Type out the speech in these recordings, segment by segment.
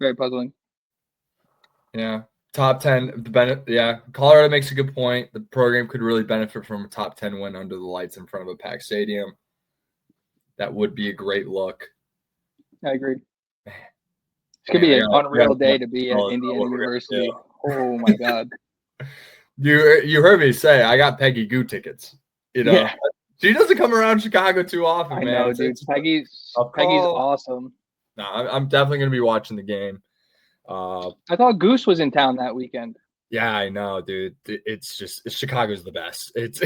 Very puzzling. Yeah. Top 10. Colorado makes a good point. The program could really benefit from a top 10 win under the lights in front of a packed stadium. That would be a great look. I agree. It's going to be an unreal day to be at Indiana University. Oh, my God. You heard me say I got Peggy Goo tickets. Yeah. She doesn't come around Chicago too often, man. I know, dude. Peggy's awesome. No, I'm definitely going to be watching the game. I thought Goose was in town that weekend. Yeah, I know, dude. It's Chicago's the best. It's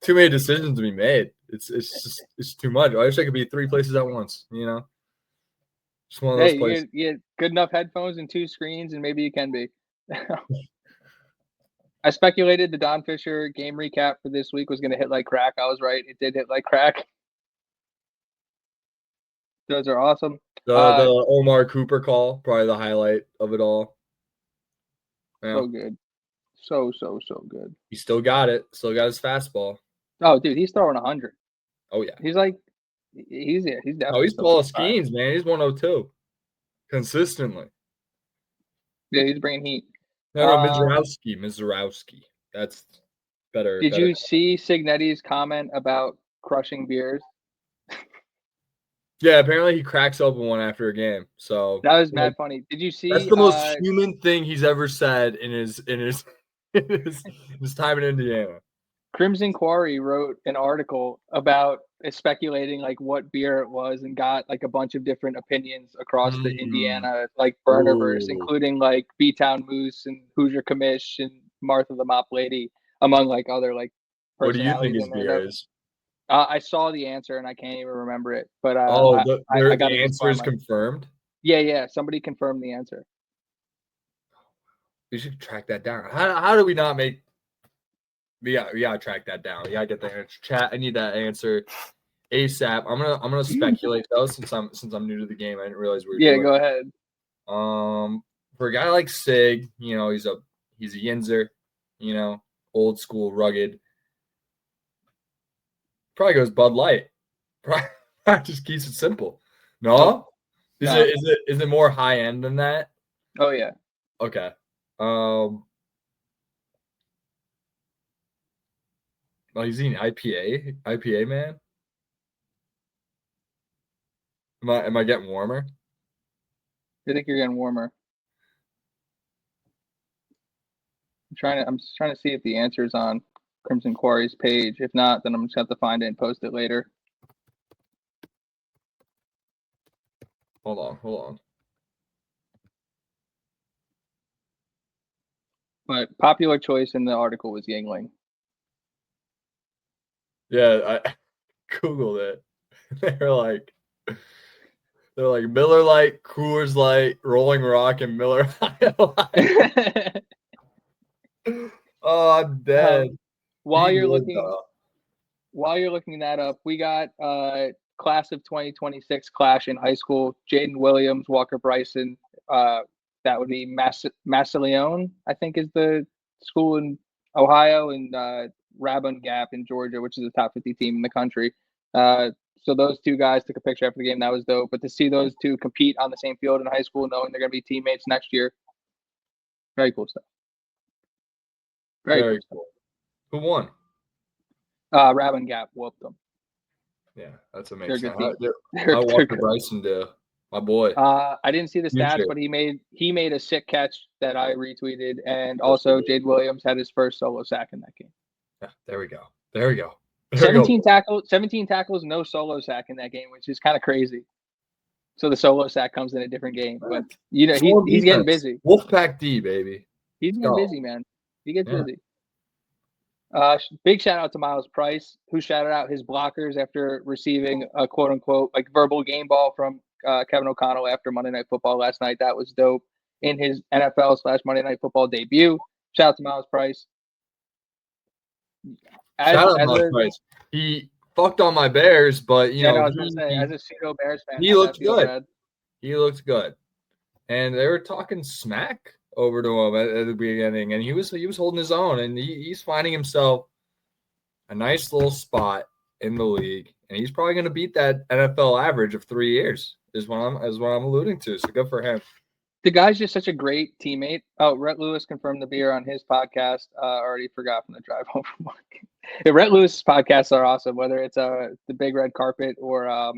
too many decisions to be made. It's too much. I wish I could be 3 places at once. Just one of those places. You get good enough headphones and 2 screens, and maybe you can be. I speculated the Don Fisher game recap for this week was going to hit like crack. I was right. It did hit like crack. Those are awesome. The Omar Cooper call, probably the highlight of it all. Yeah. So good. So good. He still got it. Still got his fastball. Oh, dude, he's throwing 100. Oh, yeah. He's definitely. Oh, he's full of Skeens, man. He's 102. Consistently. Yeah, he's bringing heat. No, Mizorowski. That's better. Did you see Signetti's comment about crushing beers? Yeah, apparently he cracks open one after a game. So that was mad funny. Did you see? That's the most human thing he's ever said in his time in Indiana. Crimson Quarry wrote an article about speculating like what beer it was and got like a bunch of different opinions across the Indiana like burnerverse, including like B-Town Moose and Hoosier Commish and Martha the Mop Lady, among like other like personalities. What do you think his beer is? I saw the answer and I can't even remember it. But I got the answer is confirmed. Yeah. Somebody confirmed the answer. We should track that down. How do we not make? We gotta track that down. We gotta get the answer. Chat. I need that answer ASAP. I'm gonna speculate though, since I'm new to the game. I didn't realize we were. Yeah, go ahead. For a guy like Sig, he's a Yinzer, old school, rugged. Probably goes Bud Light. Probably just keeps it simple. No? Is it more high end than that? Oh yeah. Okay. Is he an IPA man? Am I getting warmer? I think you're getting warmer. I'm just trying to see if the answer is on Crimson Quarry's page. If not, then I'm just going to have to find it and post it later. Hold on. But popular choice in the article was Yingling. Yeah, I Googled it. They're like Miller Lite, Coors Light, Rolling Rock, and Miller High Light. Oh, I'm dead. While you're looking that up, we got class of 2026 clash in high school. Jaden Williams, Walker Bryson. That would be Massillon, I think, is the school in Ohio, and Rabun Gap in Georgia, which is a top 50 team in the country. So those two guys took a picture after the game. That was dope. But to see those two compete on the same field in high school, knowing they're going to be teammates next year, very cool stuff. Very cool. Who won? Rabun Gap whooped them. Yeah, that's amazing. How Walker Bryson do? My boy. I didn't see the stats, but he made a sick catch that I retweeted, and also Jade Williams had his first solo sack in that game. Yeah, there we go. 17 tackles, no solo sack in that game, which is kind of crazy. So the solo sack comes in a different game, but he's getting busy. Wolfpack D, baby. He's getting busy, man. He gets busy. Big shout out to Miles Price, who shouted out his blockers after receiving a quote unquote like verbal game ball from Kevin O'Connell after Monday Night Football last night. That was dope in his NFL/Monday Night Football debut. Shout out to Miles Price. Price. He fucked on my Bears, but I was gonna say, as a pseudo Bears fan, he looked good. Bad. He looked good, and they were talking smack over to him at the beginning, and he was holding his own, and he's finding himself a nice little spot in the league, and he's probably going to beat that NFL average of 3 years. Is what I'm alluding to. So good for him. The guy's just such a great teammate. Oh, Rhett Lewis confirmed the beer on his podcast. Already forgot from the drive home from work. Yeah, Rhett Lewis podcasts are awesome, whether it's the Big Red Carpet or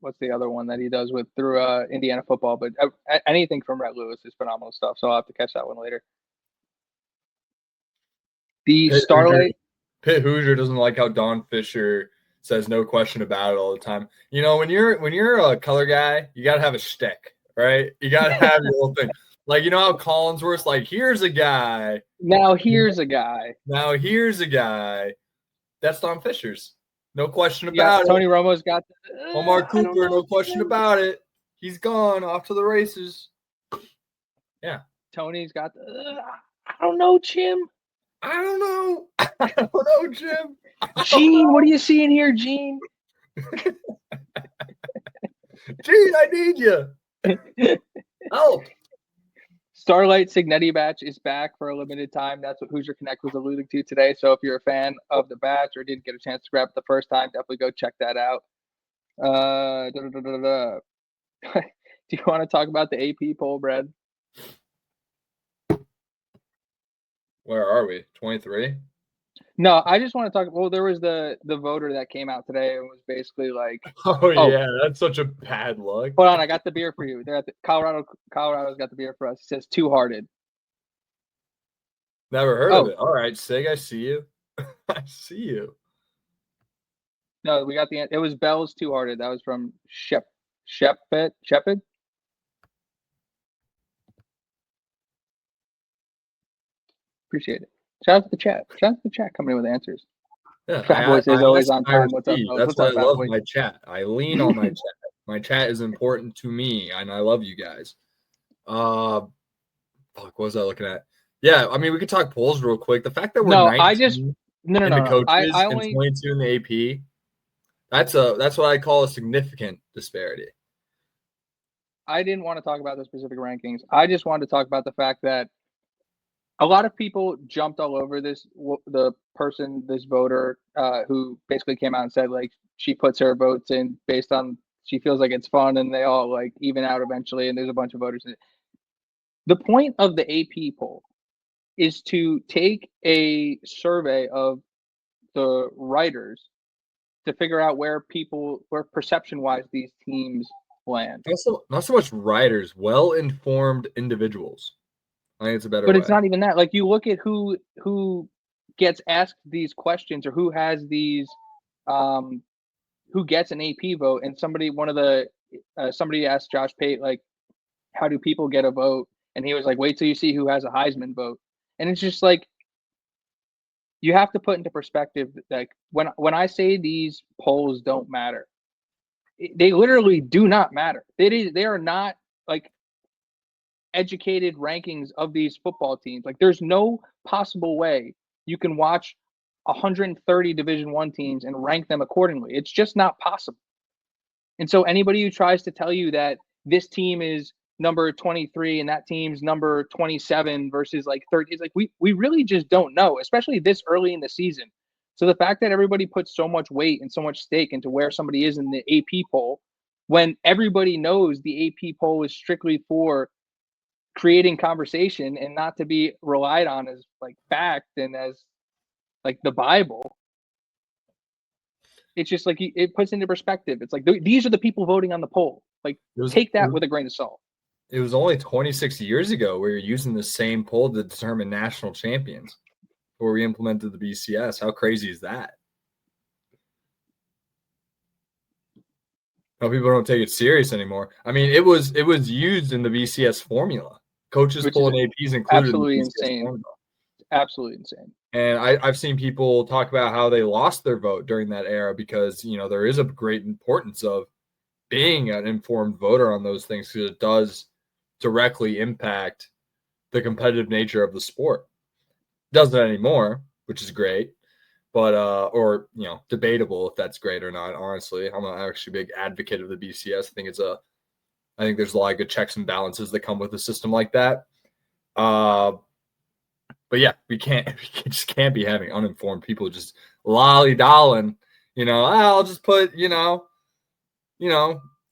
what's the other one that he does with through Indiana football. But anything from Rhett Lewis is phenomenal stuff. So I'll have to catch that one later. The Starlight. Pitt Hoosier doesn't like how Don Fisher says no question about it all the time. You know, when you're a color guy, you gotta have a shtick, right? You gotta have your little thing. Like, you know how Collinsworth's like, here's a guy. Now here's a guy. That's Don Fisher's. No question about it. Tony Romo's got Omar Cooper, no question about it. He's gone off to the races. Yeah. Tony's got I don't know, Jim. I don't know, Jim. Gene, what are you seeing here, Gene? Gene, I need you. Oh. Starlight Signetti batch is back for a limited time. That's what Hoosier Connect was alluding to today. So if you're a fan of the batch or didn't get a chance to grab it the first time, definitely go check that out. Do you want to talk about the AP poll, Brad? Where are we? 23? No, I just want to talk. Well, there was the voter that came out today and was basically like, "Oh yeah, that's such a bad look." Hold on, I got the beer for you. They're at the Colorado's got the beer for us. It says Two Hearted. Never heard of it. All right, Sig, I see you. I see you. No, we got it was Bell's Two Hearted. That was from Shepard. Appreciate it. Shout out to the chat. Coming in with answers. Yeah, Fat Boy says always on time. What's up? That's why I love my chat. I lean on my chat. My chat is important to me, and I love you guys. What was I looking at? Yeah, I mean, we could talk polls real quick. The fact that we're 19 in the coaches and 22 in the AP, that's what I call a significant disparity. I didn't want to talk about the specific rankings. I just wanted to talk about the fact that a lot of people jumped all over this voter who basically came out and said like she puts her votes in based on she feels like it's fun and they all like even out eventually and there's a bunch of voters. The point of the AP poll is to take a survey of the writers to figure out where perception-wise these teams land. Not so much writers, well-informed individuals. I think it's a better way. It's not even that. Like you look at who gets asked these questions or who has these who gets an AP vote, and somebody asked Josh Pate like, how do people get a vote? And he was like, wait till you see who has a Heisman vote. And it's just like you have to put into perspective like when I say these polls don't matter, they literally do not matter. They are not like educated rankings of these football teams. Like there's no possible way you can watch 130 Division I teams and rank them accordingly. It's just not possible. And so anybody who tries to tell you that this team is number 23 and that team's number 27 versus like 30, it's like we really just don't know, especially this early in the season. So the fact that everybody puts so much weight and so much stake into where somebody is in the AP poll, when everybody knows the AP poll is strictly for creating conversation and not to be relied on as like fact and as like the Bible. It's just like it puts into perspective. It's like these are the people voting on the poll. Like take that with a grain of salt. It was only 26 years ago we were using the same poll to determine national champions before we implemented the BCS. How crazy is that? No, people don't take it serious anymore. I mean, it was used in the BCS formula. Coaches pulling APs included. Absolutely insane. Absolutely insane. And I've seen people talk about how they lost their vote during that era because, you know, there is a great importance of being an informed voter on those things because it does directly impact the competitive nature of the sport. Doesn't anymore, which is great, but or you know, debatable if that's great or not. Honestly, I'm actually a big advocate of the BCS. I think there's a lot of good checks and balances that come with a system like that. But yeah, we just can't be having uninformed people just lolly-dolling, I'll just put,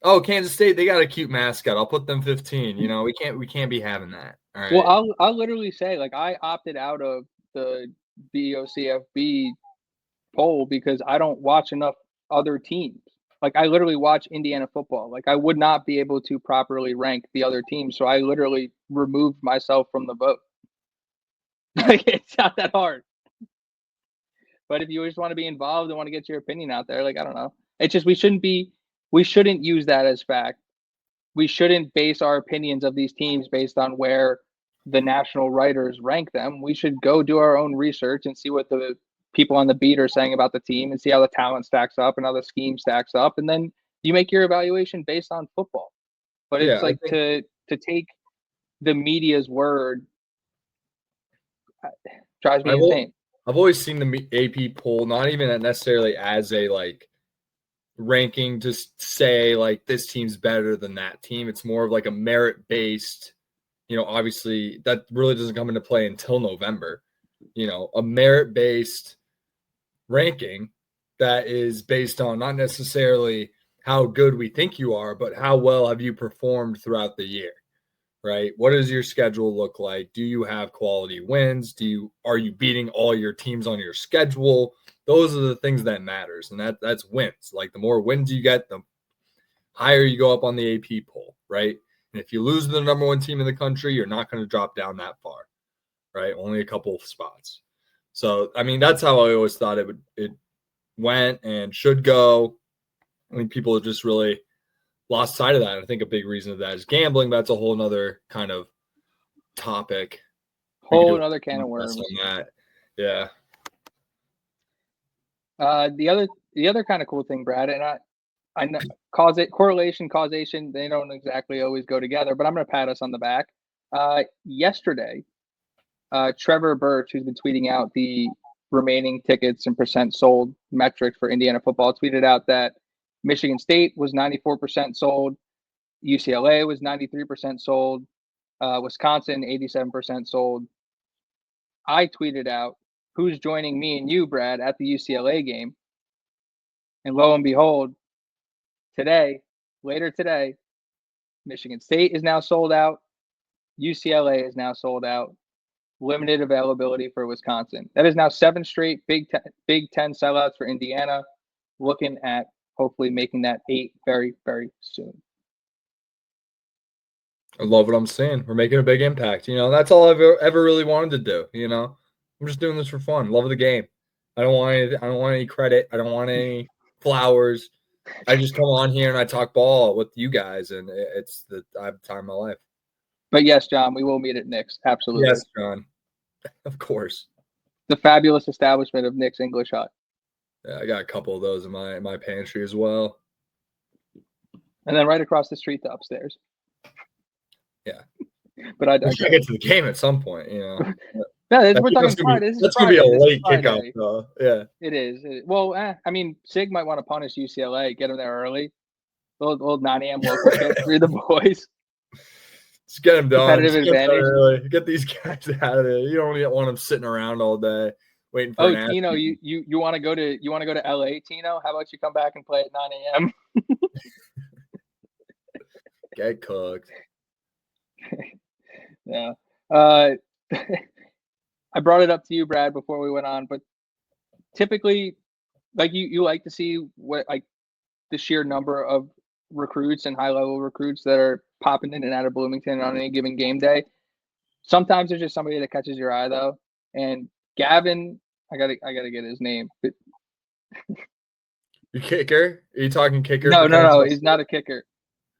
oh, Kansas State, they got a cute mascot. I'll put them 15. We can't be having that. All right. Well, I'll literally say, like, I opted out of the BOCFB poll because I don't watch enough other teams. Like, I literally watch Indiana football. Like, I would not be able to properly rank the other teams, so I literally removed myself from the vote. Like, it's not that hard. But if you just want to be involved and want to get your opinion out there, like, I don't know. It's just we shouldn't use that as fact. We shouldn't base our opinions of these teams based on where the national writers rank them. We should go do our own research and see what the people on the beat are saying about the team and see how the talent stacks up and how the scheme stacks up. And then you make your evaluation based on football. But it's like to take the media's word drives me insane. I've always seen the AP poll, not even necessarily as a like ranking to say like this team's better than that team. It's more of like a merit-based, obviously that really doesn't come into play until November, a merit-based ranking that is based on not necessarily how good we think you are, but how well have you performed throughout the year, right? What does your schedule look like? Do you have quality wins? Are you beating all your teams on your schedule? Those are the things that matters, and that's wins. Like the more wins you get, the higher you go up on the AP poll, right? And if you lose the number one team in the country, you're not going to drop down that far, right? Only a couple of spots. So, I mean, that's how I always thought it went and should go. I think people have just really lost sight of that. I think a big reason of that is gambling. That's a whole nother kind of topic. Whole other can of worms. On that. Yeah. The other kind of cool thing, Brad, and I know correlation, causation, they don't exactly always go together, but I'm going to pat us on the back. Yesterday, Trevor Birch, who's been tweeting out the remaining tickets and percent sold metrics for Indiana football, tweeted out that Michigan State was 94% sold, UCLA was 93% sold, Wisconsin 87% sold. I tweeted out, who's joining me and you, Brad, at the UCLA game? And lo and behold, later today, Michigan State is now sold out. UCLA is now sold out. Limited availability for Wisconsin. That is now 7 straight Big Ten sellouts for Indiana. Looking at hopefully making that 8 very, very soon. I love what I'm seeing. We're making a big impact. That's all I've ever really wanted to do. I'm just doing this for fun. Love the game. I don't want any credit. I don't want any flowers. I just come on here and I talk ball with you guys, and I have the time of my life. But yes, John, we will meet at Nick's. Absolutely. Yes, John. Of course. The fabulous establishment of Nick's English Hut. Yeah, I got a couple of those in my pantry as well. And then right across the street, the upstairs. Yeah. But I get to the game at some point, Yeah, we're talking Friday. That's going to be a late kickoff, though. Yeah. It is. Well, I mean, Sig might want to punish UCLA, get them there early. Old 9 a.m. local kick for the boys. Just get them done. Competitive advantage. Get these guys out of there. You don't want them sitting around all day waiting for an Tino, you want to go to LA, Tino? How about you come back and play at 9 a.m.? Get cooked. Yeah. I brought it up to you, Brad, before we went on, but typically, like you like to see what like the sheer number of recruits and high level recruits that are popping in and out of Bloomington on any given game day. Sometimes there's just somebody that catches your eye though, and Gavin, I gotta get his name. But... Your kicker? Are you talking kicker? No, he's not a kicker.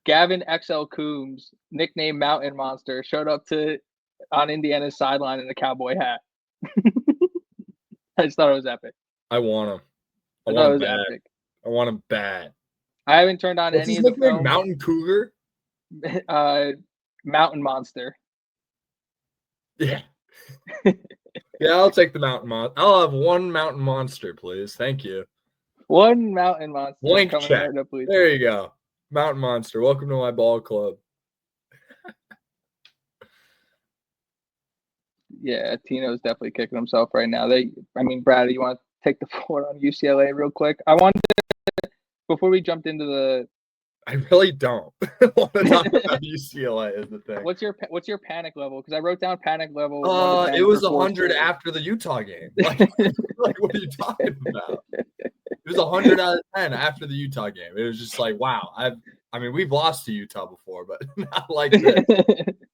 Gavin XL Coombs, nicknamed Mountain Monster, showed up on Indiana's sideline in a cowboy hat. I just thought it was epic. I want him. I thought it was epic. I want him bad. I haven't turned on any of the films. Mountain Cougar? Mountain Monster. Yeah. Yeah, I'll take the Mountain Monster. I'll have one Mountain Monster, please. Thank you. One Mountain Monster. Blank check. There you go. Mountain Monster. Welcome to my ball club. Yeah, Tino's definitely kicking himself right now. Brad, you want to take the floor on UCLA real quick. I wanted to, before we jumped into the. I really don't want to talk about UCLA is the thing. What's your panic level? Because I wrote down panic level. It was 100 after the Utah game. Like what are you talking about? It was 100 out of 10 after the Utah game. It was just like, wow. I mean, we've lost to Utah before, but not like this.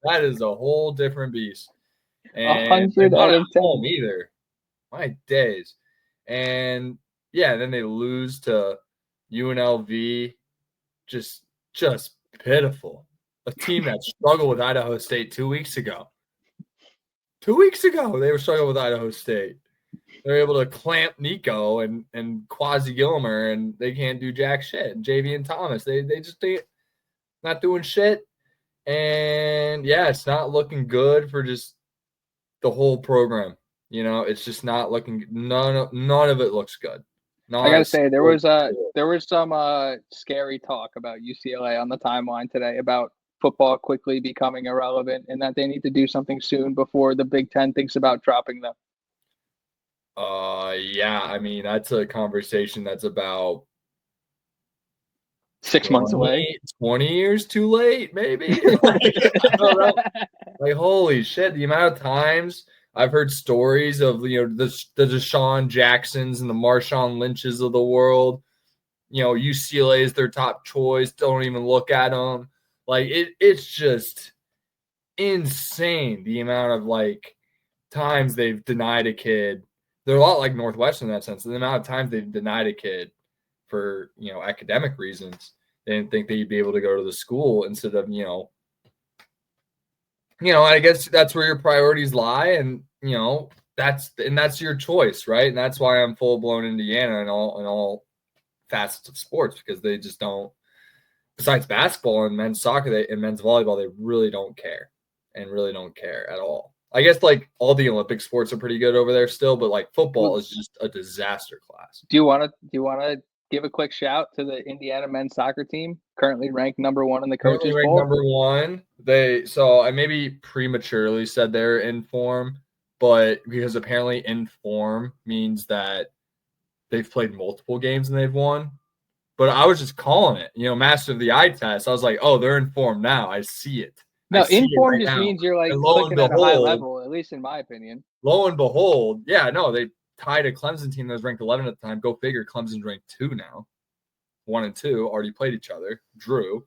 That is a whole different beast. And 100 out of 10 home either. My days. And yeah, then they lose to UNLV. Just pitiful. A team that struggled with Idaho State 2 weeks ago. 2 weeks ago, they were struggling with Idaho State. They're able to clamp Nico and Quasi Gilmer, and they can't do jack shit. And JV and Thomas, they just not doing shit. And yeah, it's not looking good for just the whole program. You know, it's just not looking. None of it looks good. I gotta say, there was some scary talk about UCLA on the timeline today about football quickly becoming irrelevant and that they need to do something soon before the Big Ten thinks about dropping them. Yeah, I mean, that's a conversation that's about 6 months away. 20 years too late, maybe. I don't know. Like, holy shit, the amount of times I've heard stories of, you know, the Deshaun Jacksons and the Marshawn Lynches of the world. You know, UCLA is their top choice. Don't even look at them. Like, it's just insane the amount of, like, times they've denied a kid. They're a lot like Northwestern in that sense. The amount of times they've denied a kid for, you know, academic reasons. They didn't think they'd be able to go to the school instead of, I guess that's where your priorities lie. And, you know, that's your choice, right? And that's why I'm full-blown Indiana in all facets of sports, because they just don't, besides basketball and men's soccer and men's volleyball, they really don't care at all. I guess like all the Olympic sports are pretty good over there still, but like football is just a disaster class. Do you want to give a quick shout to the Indiana men's soccer team, currently ranked number 1 in the coaches poll? Number 1. I maybe prematurely said they're in form, but because apparently in form means that they've played multiple games and they've won. But I was just calling it, master of the eye test. I was like, oh, they're in form now. I see it. No, informed just means you're like clicking at a high level, at least in my opinion. Lo and behold, yeah, no, they tied a Clemson team that was ranked 11 at the time. Go figure, Clemson's ranked 2 now. 1 and 2 already played each other, drew.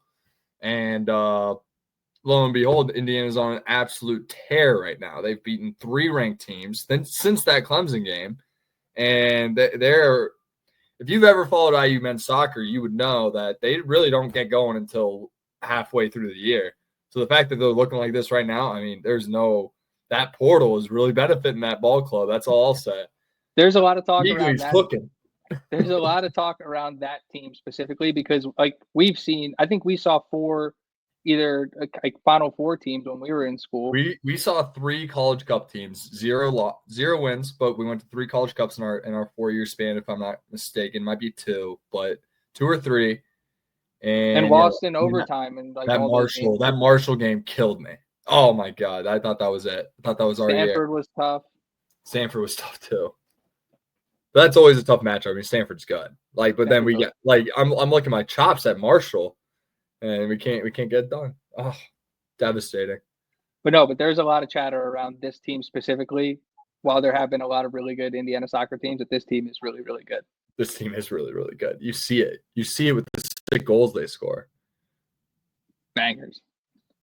And lo and behold, Indiana's on an absolute tear right now. They've beaten 3 ranked teams since that Clemson game. And they're – if you've ever followed IU men's soccer, you would know that they really don't get going until halfway through the year. So the fact that they're looking like this right now, I mean, that portal is really benefiting that ball club. That's all I'll say. There's a lot of talk around that. Cooking. There's a lot of talk around that team specifically because, like, we've seen, I think we saw 4 either like Final Four teams when we were in school. We saw 3 College Cup teams, 0 wins, but we went to 3 College Cups in our 4-year span, if I'm not mistaken. Might be 2, but 2 or 3. And lost in overtime. And like that Marshall game killed me. Oh my God. I thought that was it. I thought that was our year. Stanford was tough. Stanford was tough too. But that's always a tough matchup. I mean, Stanford's good. But then we get I'm looking at my chops at Marshall and we can't get it done. Oh, devastating. But there's a lot of chatter around this team specifically. While there have been a lot of really good Indiana soccer teams, that this team is really, really good. This team is really, really good. You see it. You see it with the 6 goals they score. Bangers.